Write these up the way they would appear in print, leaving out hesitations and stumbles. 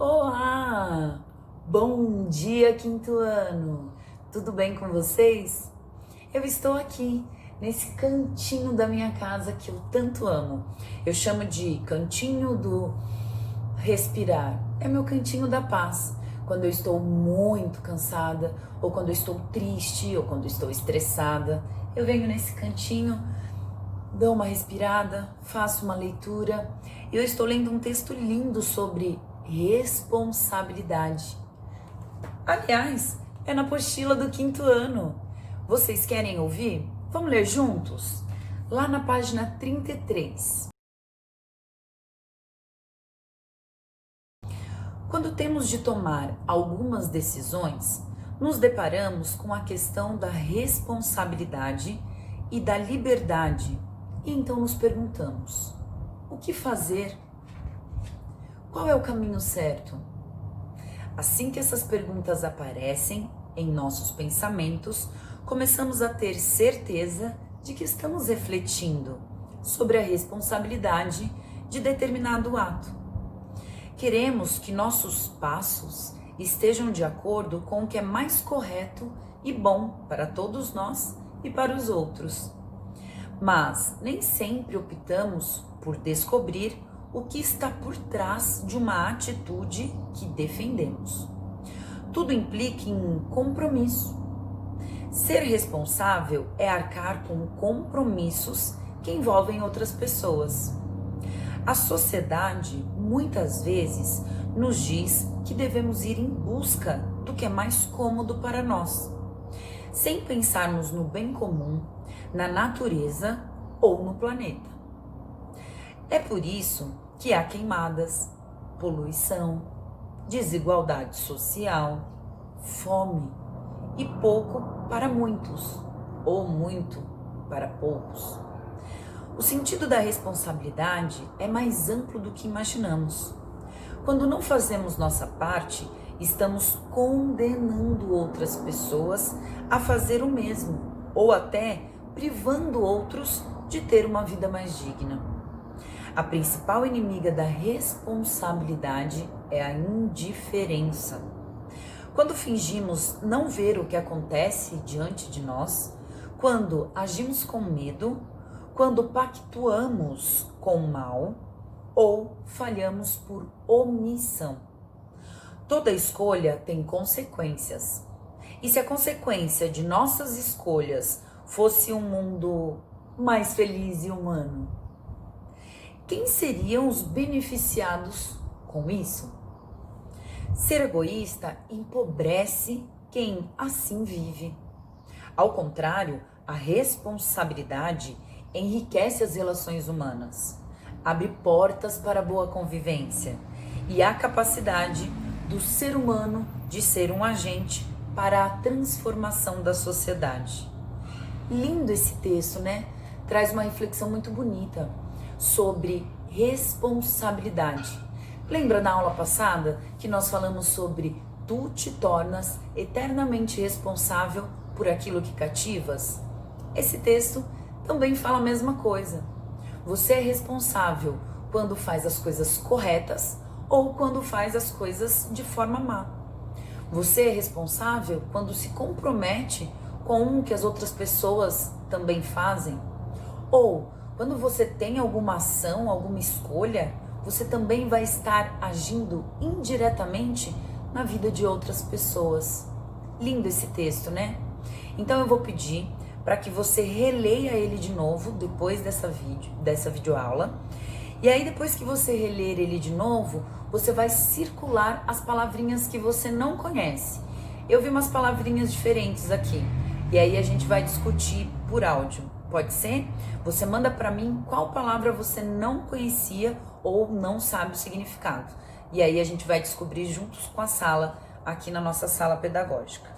Olá! Bom dia, quinto ano! Tudo bem com vocês? Eu estou aqui, nesse cantinho da minha casa que eu tanto amo. Eu chamo de cantinho do respirar. É meu cantinho da paz. Quando eu estou muito cansada, ou quando eu estou triste, ou quando eu estou estressada, eu venho nesse cantinho, dou uma respirada, faço uma leitura. Eu estou lendo um texto lindo sobre responsabilidade. Aliás, é na apostila do quinto ano. Vocês querem ouvir? Vamos ler juntos? Lá na página 33. Quando temos de tomar algumas decisões, nos deparamos com a questão da responsabilidade e da liberdade. E então nos perguntamos: o que fazer? Qual é o caminho certo? Assim que essas perguntas aparecem em nossos pensamentos, começamos a ter certeza de que estamos refletindo sobre a responsabilidade de determinado ato. Queremos que nossos passos estejam de acordo com o que é mais correto e bom para todos nós e para os outros. Mas nem sempre optamos por descobrir o que está por trás de uma atitude que defendemos. Tudo implica em compromisso. Ser responsável é arcar com compromissos que envolvem outras pessoas. A sociedade muitas vezes nos diz que devemos ir em busca do que é mais cômodo para nós, sem pensarmos no bem comum, na natureza ou no planeta. É por isso que há queimadas, poluição, desigualdade social, fome e pouco para muitos, ou muito para poucos. O sentido da responsabilidade é mais amplo do que imaginamos. Quando não fazemos nossa parte, estamos condenando outras pessoas a fazer o mesmo, ou até privando outros de ter uma vida mais digna. A principal inimiga da responsabilidade é a indiferença. Quando fingimos não ver o que acontece diante de nós, quando agimos com medo, quando pactuamos com o mal ou falhamos por omissão. Toda escolha tem consequências. E se a consequência de nossas escolhas fosse um mundo mais feliz e humano? Quem seriam os beneficiados com isso? Ser egoísta empobrece quem assim vive. Ao contrário, a responsabilidade enriquece as relações humanas, abre portas para a boa convivência e a capacidade do ser humano de ser um agente para a transformação da sociedade. Lindo esse texto, né? Traz uma reflexão muito bonita sobre responsabilidade. Lembra na aula passada que nós falamos sobre tu te tornas eternamente responsável por aquilo que cativas? Esse texto também fala a mesma coisa. Você é responsável quando faz as coisas corretas ou quando faz as coisas de forma má. Você é responsável quando se compromete com o que as outras pessoas também fazem. Ou quando você tem alguma ação, alguma escolha, você também vai estar agindo indiretamente na vida de outras pessoas. Lindo esse texto, né? Então eu vou pedir para que você releia ele de novo depois dessa videoaula. E aí depois que você reler ele de novo, você vai circular as palavrinhas que você não conhece. Eu vi umas palavrinhas diferentes aqui. E aí a gente vai discutir por áudio. Pode ser? Você manda para mim qual palavra você não conhecia ou não sabe o significado. E aí a gente vai descobrir juntos com a sala, aqui na nossa sala pedagógica.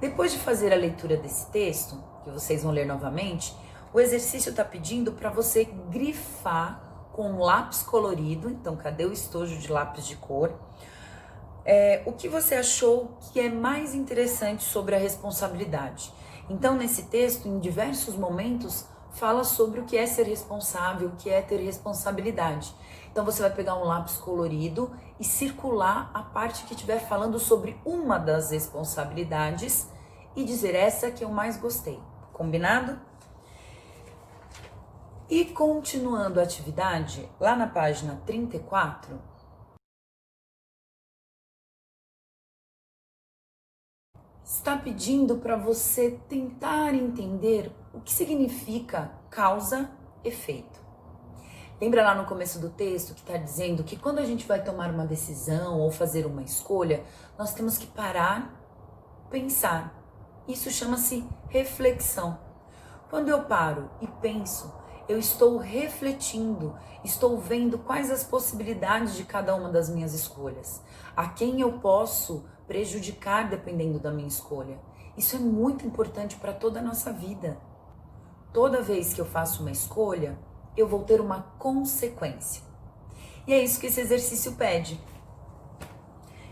Depois de fazer a leitura desse texto, que vocês vão ler novamente, o exercício está pedindo para você grifar com um lápis colorido. Então, cadê o estojo de lápis de cor? O que você achou que é mais interessante sobre a responsabilidade. Então, nesse texto, em diversos momentos, fala sobre o que é ser responsável, o que é ter responsabilidade. Então você vai pegar um lápis colorido e circular a parte que estiver falando sobre uma das responsabilidades e dizer essa que eu mais gostei. Combinado? E continuando a atividade, lá na página 34, está pedindo para você tentar entender o que significa causa-efeito. Lembra lá no começo do texto que está dizendo que quando a gente vai tomar uma decisão ou fazer uma escolha, nós temos que parar, pensar. Isso chama-se reflexão. Quando eu paro e penso, eu estou refletindo, estou vendo quais as possibilidades de cada uma das minhas escolhas, a quem eu posso prejudicar dependendo da minha escolha. Isso é muito importante para toda a nossa vida. Toda vez que eu faço uma escolha, eu vou ter uma consequência. E é isso que esse exercício pede.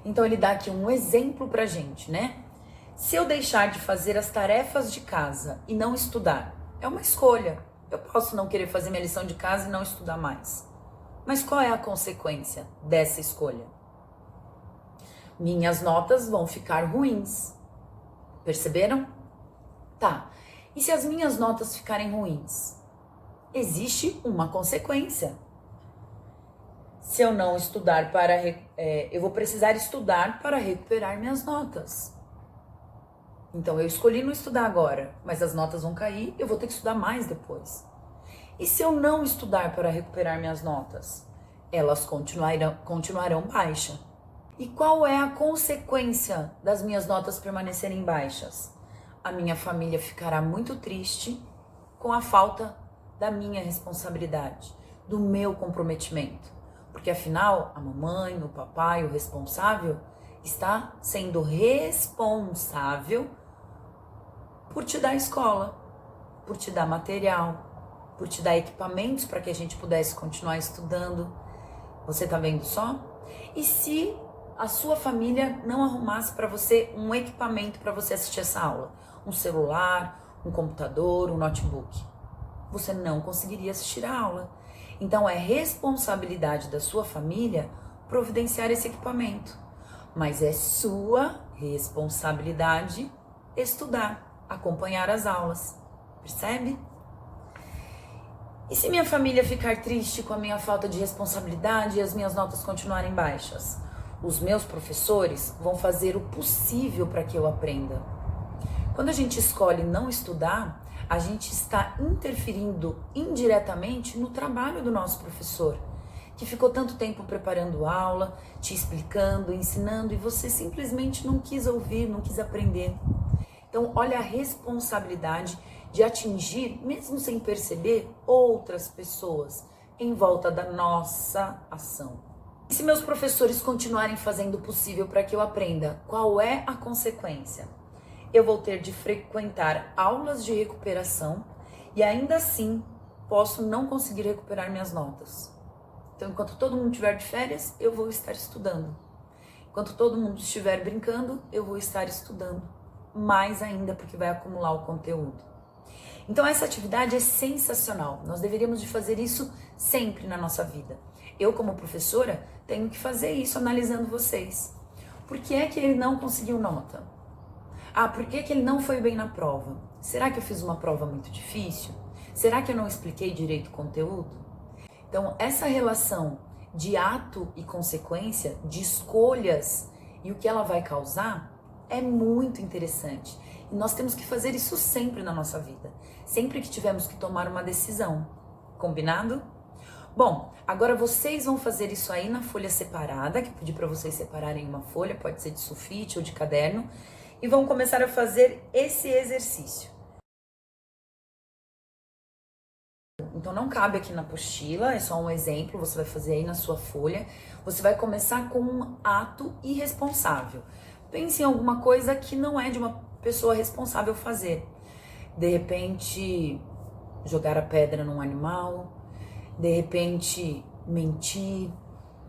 Então ele dá aqui um exemplo pra gente, né? Se eu deixar de fazer as tarefas de casa e não estudar, é uma escolha. Eu posso não querer fazer minha lição de casa e não estudar mais. Mas qual é a consequência dessa escolha? Minhas notas vão ficar ruins. Perceberam? Tá. E se as minhas notas ficarem ruins? Existe uma consequência. Se eu não estudar eu vou precisar estudar para recuperar minhas notas. Então eu escolhi não estudar agora, mas as notas vão cair, eu vou ter que estudar mais depois. E se eu não estudar para recuperar minhas notas? Elas continuarão baixa. E qual é a consequência das minhas notas permanecerem baixas? A minha família ficará muito triste com a falta da minha responsabilidade, do meu comprometimento. Porque afinal, a mamãe, o papai, o responsável, está sendo responsável por te dar escola, por te dar material, por te dar equipamentos para que a gente pudesse continuar estudando. Você tá vendo só? E se a sua família não arrumasse para você um equipamento para você assistir essa aula? Um celular, um computador, um notebook? Você não conseguiria assistir a aula. Então é responsabilidade da sua família providenciar esse equipamento. Mas é sua responsabilidade estudar, acompanhar as aulas. Percebe? E se minha família ficar triste com a minha falta de responsabilidade e as minhas notas continuarem baixas? Os meus professores vão fazer o possível para que eu aprenda. Quando a gente escolhe não estudar, a gente está interferindo indiretamente no trabalho do nosso professor, que ficou tanto tempo preparando aula, te explicando, ensinando, e você simplesmente não quis ouvir, não quis aprender. Então, olha a responsabilidade de atingir, mesmo sem perceber, outras pessoas em volta da nossa ação. E se meus professores continuarem fazendo o possível para que eu aprenda, qual é a consequência? Eu vou ter de frequentar aulas de recuperação e ainda assim posso não conseguir recuperar minhas notas. Então, enquanto todo mundo estiver de férias, eu vou estar estudando. Enquanto todo mundo estiver brincando, eu vou estar estudando. Mais ainda, porque vai acumular o conteúdo. Então, essa atividade é sensacional. Nós deveríamos de fazer isso sempre na nossa vida. Eu, como professora, tenho que fazer isso analisando vocês. Por que é que ele não conseguiu nota? Ah, por que ele não foi bem na prova? Será que eu fiz uma prova muito difícil? Será que eu não expliquei direito o conteúdo? Então, essa relação de ato e consequência, de escolhas e o que ela vai causar, é muito interessante. E nós temos que fazer isso sempre na nossa vida. Sempre que tivermos que tomar uma decisão. Combinado? Bom, agora vocês vão fazer isso aí na folha separada, que eu pedi para vocês separarem uma folha, pode ser de sulfite ou de caderno, e vão começar a fazer esse exercício. Então não cabe aqui na apostila, é só um exemplo, você vai fazer aí na sua folha. Você vai começar com um ato irresponsável. Pense em alguma coisa que não é de uma pessoa responsável fazer. De repente, jogar a pedra num animal, de repente, mentir,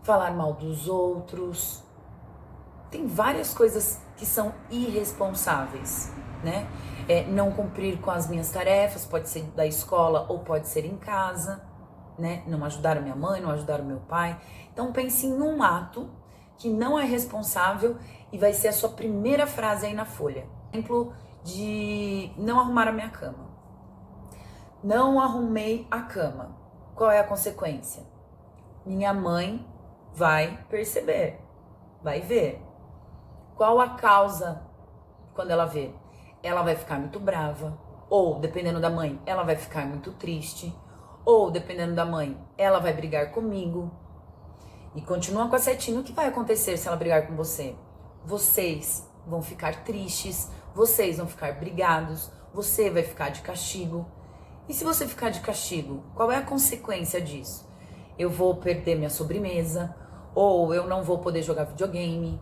falar mal dos outros. Tem várias coisas que são irresponsáveis, né? não cumprir com as minhas tarefas, pode ser da escola ou pode ser em casa, né? Não ajudar a minha mãe, não ajudar o meu pai. Então pense em um ato que não é responsável e vai ser a sua primeira frase aí na folha. Exemplo de não arrumar a minha cama. Não arrumei a cama. Qual é a consequência? Minha mãe vai perceber, vai ver. Qual a causa quando ela vê? Ela vai ficar muito brava, ou dependendo da mãe, ela vai ficar muito triste, ou dependendo da mãe, ela vai brigar comigo. E continua com a setinha, o que vai acontecer se ela brigar com você? Vocês vão ficar tristes, vocês vão ficar brigados, você vai ficar de castigo. E se você ficar de castigo, qual é a consequência disso? Eu vou perder minha sobremesa, ou eu não vou poder jogar videogame.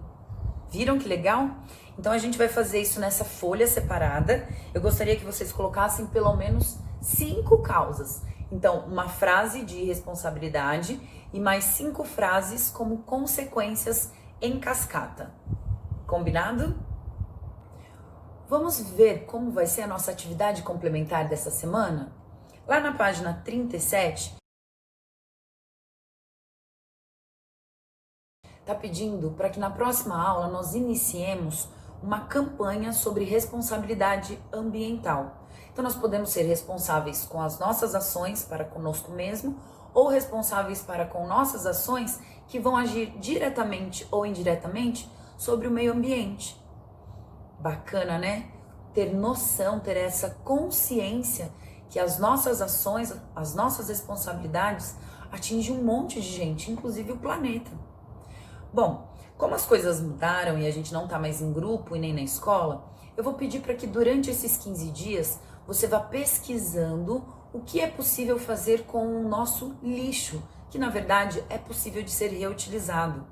Viram que legal? Então a gente vai fazer isso nessa folha separada. Eu gostaria que vocês colocassem pelo menos 5 causas. Então, uma frase de responsabilidade e mais 5 frases como consequências em cascata. Combinado? Vamos ver como vai ser a nossa atividade complementar dessa semana? Lá na página 37, está pedindo para que na próxima aula nós iniciemos uma campanha sobre responsabilidade ambiental. Então nós podemos ser responsáveis com as nossas ações para conosco mesmo ou responsáveis para com nossas ações que vão agir diretamente ou indiretamente sobre o meio ambiente. Bacana, né? Ter noção, ter essa consciência que as nossas ações, as nossas responsabilidades atingem um monte de gente, inclusive o planeta. Bom, como as coisas mudaram e a gente não tá mais em grupo e nem na escola, eu vou pedir para que durante esses 15 dias você vá pesquisando o que é possível fazer com o nosso lixo, que na verdade é possível de ser reutilizado.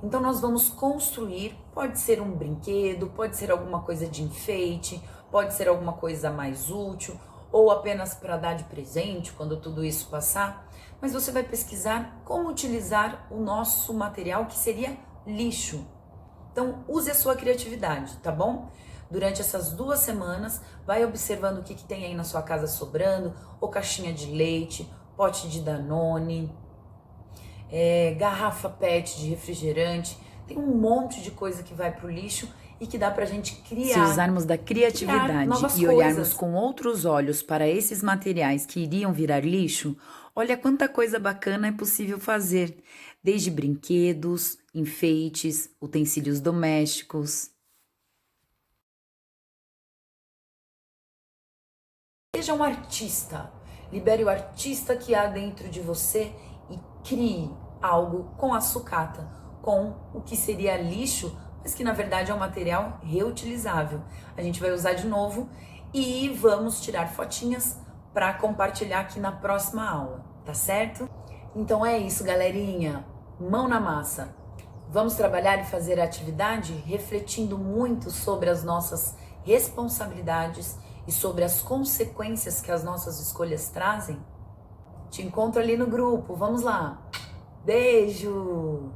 Então nós vamos construir, pode ser um brinquedo, pode ser alguma coisa de enfeite, pode ser alguma coisa mais útil, ou apenas para dar de presente quando tudo isso passar, mas você vai pesquisar como utilizar o nosso material que seria lixo. Então use a sua criatividade, tá bom? Durante essas 2 semanas, vai observando o que tem aí na sua casa sobrando, ou caixinha de leite, pote de Danone, garrafa PET de refrigerante, tem um monte de coisa que vai pro lixo e que dá pra gente criar. Se usarmos da criatividade e olharmos com outros olhos para esses materiais que iriam virar lixo, olha quanta coisa bacana é possível fazer, desde brinquedos, enfeites, utensílios domésticos. Seja um artista, libere o artista que há dentro de você e crie algo com a sucata, com o que seria lixo, mas que na verdade é um material reutilizável. A gente vai usar de novo e vamos tirar fotinhas para compartilhar aqui na próxima aula, tá certo? Então é isso, galerinha, mão na massa. Vamos trabalhar e fazer a atividade refletindo muito sobre as nossas responsabilidades e sobre as consequências que as nossas escolhas trazem? Te encontro ali no grupo, vamos lá. Beijo!